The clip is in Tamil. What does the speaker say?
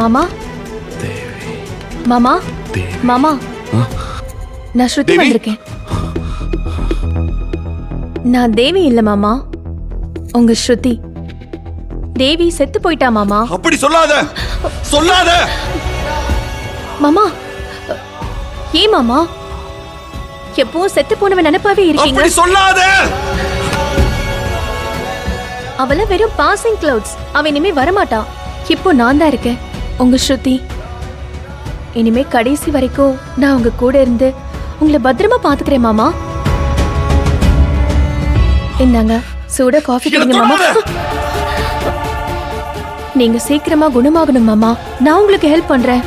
மாமா மாமா மாமா நான் ஸ்ருதி வந்திருக்கேன். நான் தேவி இல்ல மாமா, உங்க ஸ்ருதி. தேவி செத்து போயிட்டா மாமா. அப்படி சொல்லாத சொல்லாத மாமா. ஏன் மாமா எப்போ செத்து போனவன் நினைப்பாவே இருக்கீங்க? அப்படி சொல்லாத. அவள வெறும் பாசிங் கிளவுட்ஸ். அவ இனிமே வரமாட்டா. இப்போ நான் தான் இருக்கேன், உங்க ஸ்ருதி. இனிமே கடைசி வரைக்கும் நான் உங்க கூட இருந்து உங்களை பத்திரமா பாத்துக்கிறேன் மாமா. இந்தாங்க சூட காஃபி குடிங்க மாமா. நீங்க சீக்கிரமா குணமாகணும் மாமா. நான் உங்களுக்கு ஹெல்ப் பண்றேன்.